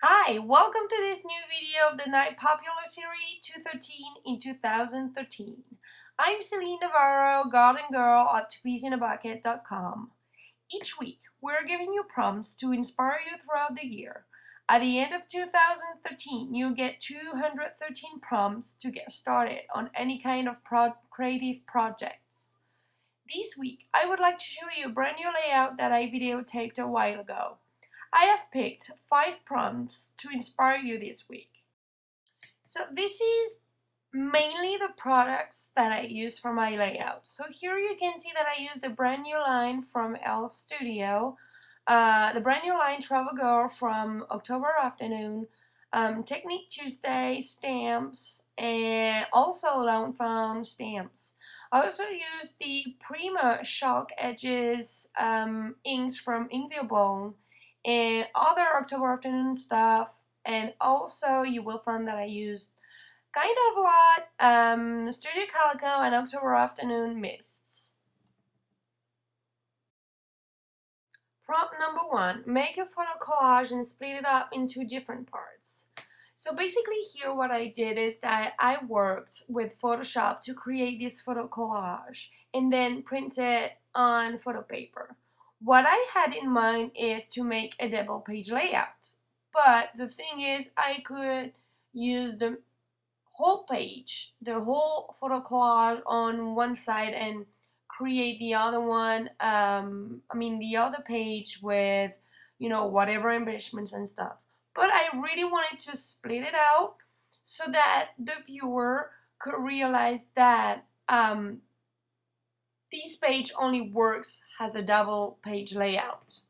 Hi, welcome to this new video of the Night Popular Series 213 in 2013. I'm Celine Navarro, garden girl at TwoPeasInABucket.com. Each week, we're giving you prompts to inspire you throughout the year. At the end of 2013, you'll get 213 prompts to get started on any kind of creative projects. This week, I would like to show you a brand new layout that I videotaped a while ago. I have picked 5 prompts to inspire you this week. So this is mainly the products that I use for my layout. So here you can see that I use the brand new line from Elf Studio, the brand new line Travel Girl from October Afternoon, Technique Tuesday stamps, and also Lone Found stamps. I also use the Prima Chalk Edges inks from Inkville and other October Afternoon stuff, and also you will find that I used kind of a lot Studio Calico and October Afternoon mists. Prompt number 1, make a photo collage and split it up into different parts. So basically here what I did is that I worked with Photoshop to create this photo collage and then print it on photo paper. What I had in mind is to make a double page layout, but the thing is I could use the whole page, the whole photo collage on one side and create the other one, the other page with, whatever embellishments and stuff. But I really wanted to split it out so that the viewer could realize that this page only works as a double page layout.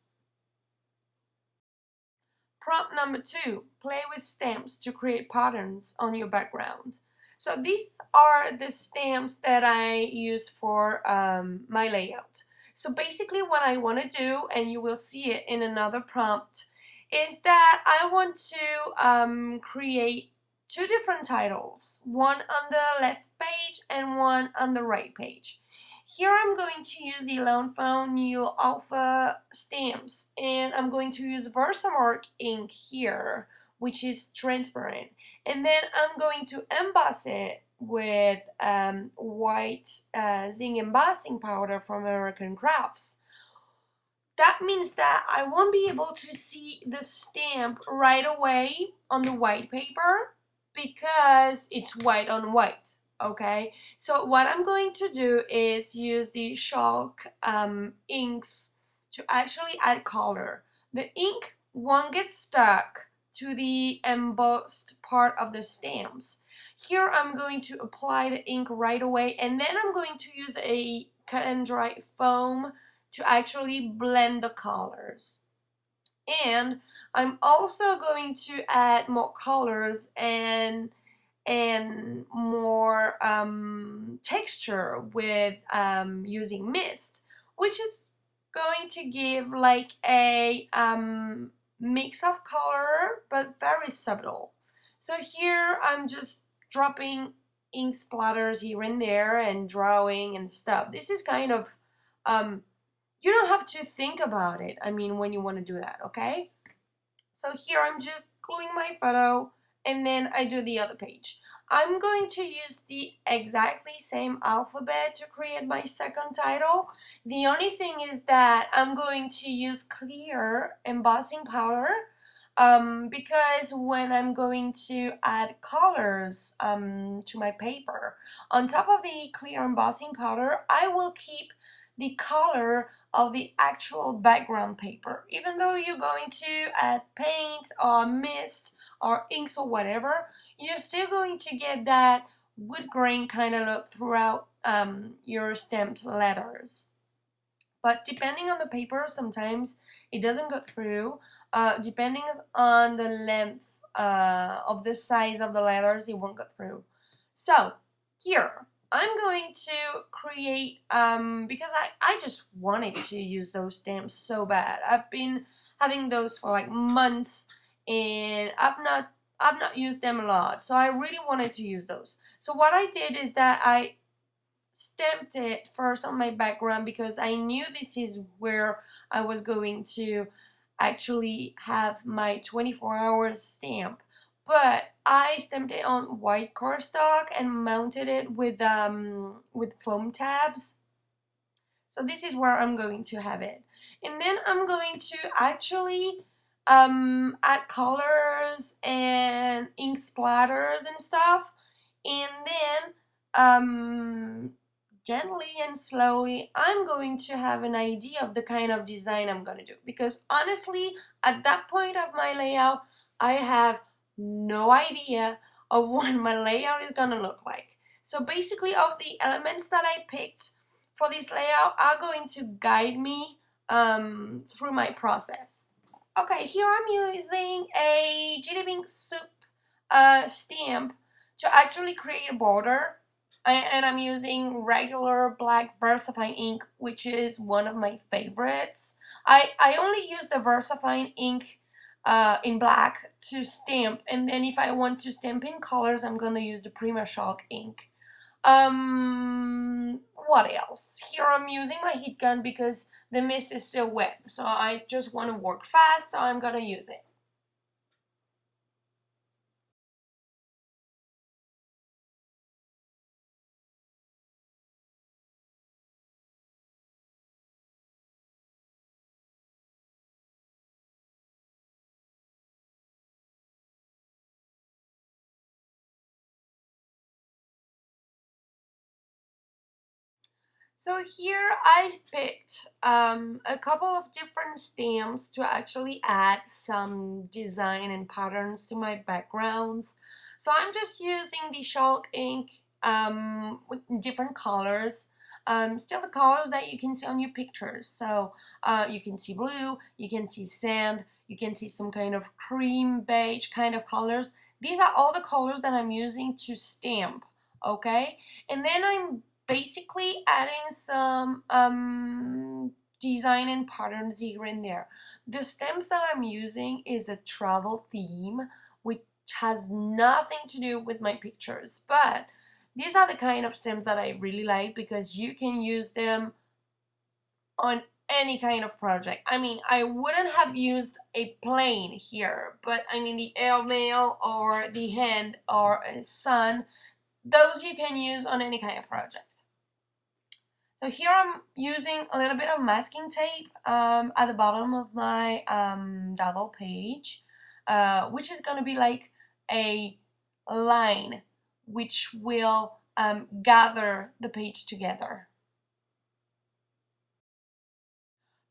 Prompt number 2, play with stamps to create patterns on your background. So these are the stamps that I use for my layout. So basically what I want to do, and you will see it in another prompt, is that I want to create 2 different titles, one on the left page and one on the right page. Here I'm going to use the Lone Found New Alpha stamps, and I'm going to use Versamark ink here, which is transparent, and then I'm going to emboss it with white zinc embossing powder from American Crafts. That means that I won't be able to see the stamp right away on the white paper because it's white on white. Okay, so what I'm going to do is use the chalk inks to actually add color. The ink won't get stuck to the embossed part of the stamps. Here I'm going to apply the ink right away, and then I'm going to use a cut and dry foam to actually blend the colors. And I'm also going to add more colors and more texture with using mist, which is going to give like a mix of color but very subtle. So here I'm just dropping ink splatters here and there and drawing and stuff. This is kind of you don't have to think about it, when you want to do that, okay? So here I'm just gluing my photo, and then I do the other page. I'm going to use the exactly same alphabet to create my second title. The only thing is that I'm going to use clear embossing powder because when I'm going to add colors to my paper, on top of the clear embossing powder, I will keep the color of the actual background paper. Even though you're going to add paint or mist or inks or whatever, you're still going to get that wood grain kind of look throughout your stamped letters. But depending on the paper, sometimes it doesn't go through. Depending on the length of the size of the letters, it won't go through. So here I'm going to create, because I just wanted to use those stamps so bad. I've been having those for like months and I've not used them a lot, so I really wanted to use those. So what I did is that I stamped it first on my background because I knew this is where I was going to actually have my 24 hours stamp, but I stamped it on white cardstock and mounted it with foam tabs. So this is where I'm going to have it. And then I'm going to actually add colors and ink splatters and stuff. And then gently and slowly I'm going to have an idea of the kind of design I'm going to do. Because honestly, at that point of my layout, I have no idea of what my layout is going to look like. So basically, of the elements that I picked for this layout are going to guide me through my process. Okay, here I'm using a Jitty Pink Soup stamp to actually create a border. And I'm using regular black VersaFine ink, which is one of my favorites. I only use the VersaFine ink in black to stamp, and then if I want to stamp in colors, I'm gonna use the Prima Chalk ink. What else? Here I'm using my heat gun because the mist is still wet, so I just want to work fast, so I'm gonna use it. So here I picked a couple of different stamps to actually add some design and patterns to my backgrounds. So I'm just using the chalk ink with different colors. Still the colors that you can see on your pictures. So you can see blue, you can see sand, you can see some kind of cream beige kind of colors. These are all the colors that I'm using to stamp, okay? And then I'm basically adding some design and patterns here and there. The stamps that I'm using is a travel theme, which has nothing to do with my pictures, but these are the kind of stamps that I really like because you can use them on any kind of project. I mean, I wouldn't have used a plane here, but I mean the airmail or the hand or a sun, those you can use on any kind of project. So here I'm using a little bit of masking tape at the bottom of my double page, which is going to be like a line which will gather the page together.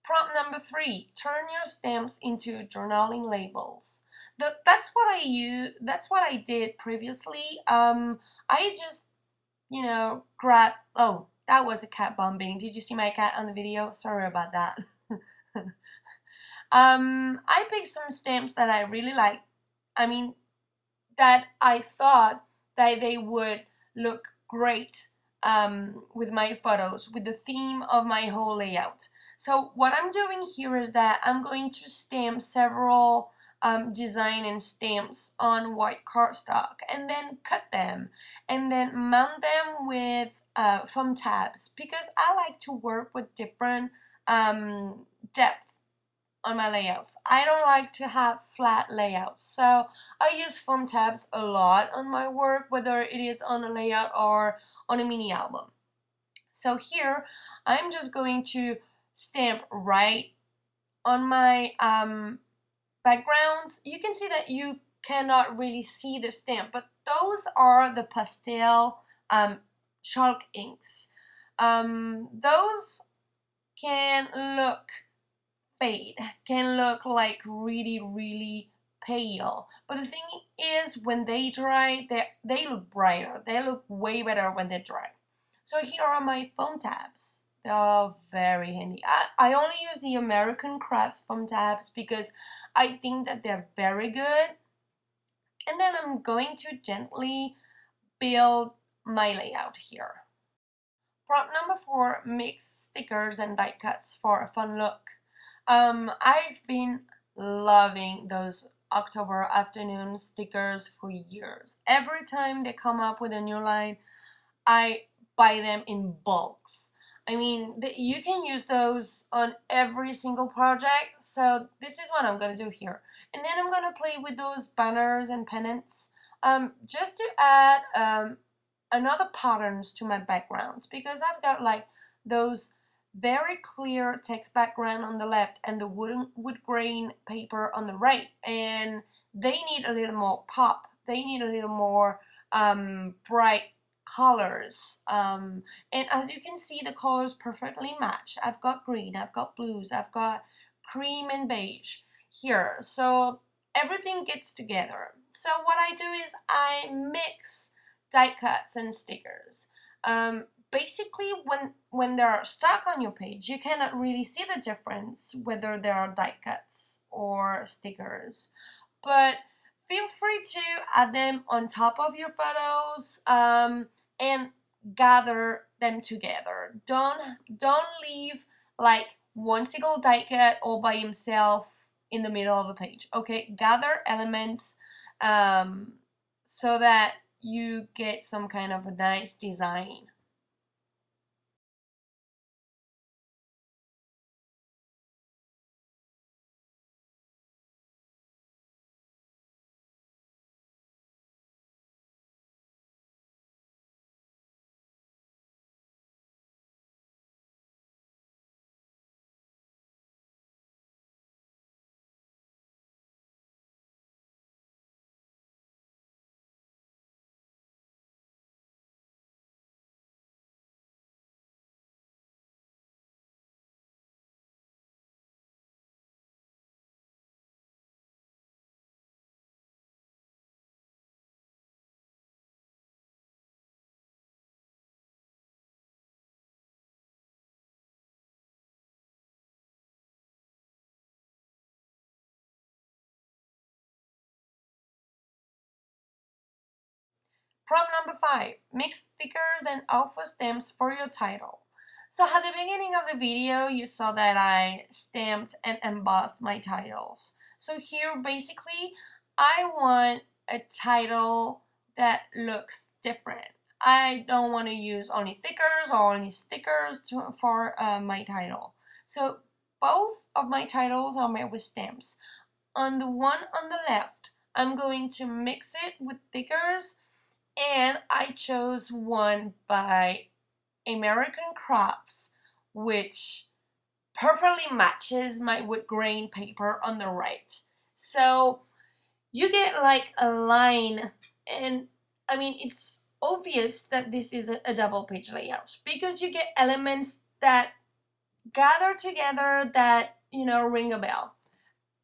Prompt number 3, turn your stamps into journaling labels. That's what I did previously. I just, grab, oh, that was a cat bumping. Did you see my cat on the video? Sorry about that. I picked some stamps that I really like. I mean, that I thought that they would look great with my photos, with the theme of my whole layout. So what I'm doing here is that I'm going to stamp several design and stamps on white cardstock and then cut them and then mount them with foam tabs because I like to work with different depth on my layouts. I don't like to have flat layouts, so I use foam tabs a lot on my work, whether it is on a layout or on a mini album. So here I'm just going to stamp right on my background. You can see that you cannot really see the stamp, but those are the pastel chalk inks. Those can look fade, can look like really pale, but the thing is when they dry, they look brighter. They look way better when they dry. So here are my foam tabs. They are very handy. I only use the American Crafts foam tabs because I think that they're very good. And then I'm going to gently build my layout here. Prompt number 4, mix stickers and die cuts for a fun look. I've been loving those October afternoon stickers for years. Every time they come up with a new line, I buy them in bulks. I mean, you can use those on every single project, so this is what I'm gonna do here. And then I'm gonna play with those banners and pennants, just to add another patterns to my backgrounds, because I've got like those very clear text background on the left and the wood grain paper on the right, and they need a little more pop. They need a little more bright colors. And as you can see, the colors perfectly match. I've got green, I've got blues, I've got cream and beige here. So everything gets together. So what I do is I mix die cuts and stickers. Basically, when they're stuck on your page, you cannot really see the difference whether they are die cuts or stickers. But feel free to add them on top of your photos, and gather them together. Don't leave like one single die cut all by himself in the middle of the page. Okay, gather elements, so that you get some kind of a nice design. Prompt number 5. Mix stickers and alpha stamps for your title. So at the beginning of the video, you saw that I stamped and embossed my titles. So here, basically, I want a title that looks different. I don't want to use only stickers or only stickers for my title. So both of my titles are made with stamps. On the one on the left, I'm going to mix it with stickers, and I chose one by American Crafts, which perfectly matches my wood grain paper on the right. So you get like a line, and I mean, it's obvious that this is a double page layout because you get elements that gather together that, ring a bell.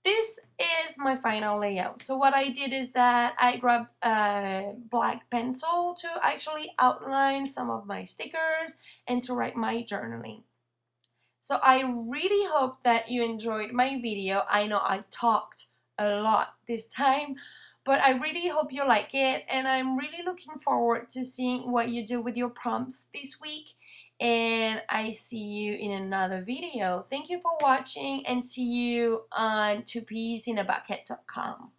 This is my final layout. So what I did is that I grabbed a black pencil to actually outline some of my stickers and to write my journaling. So I really hope that you enjoyed my video. I know I talked a lot this time, but I really hope you like it, and I'm really looking forward to seeing what you do with your prompts this week. And I see you in another video. Thank you for watching, and see you on TwoPeasInABucket.com.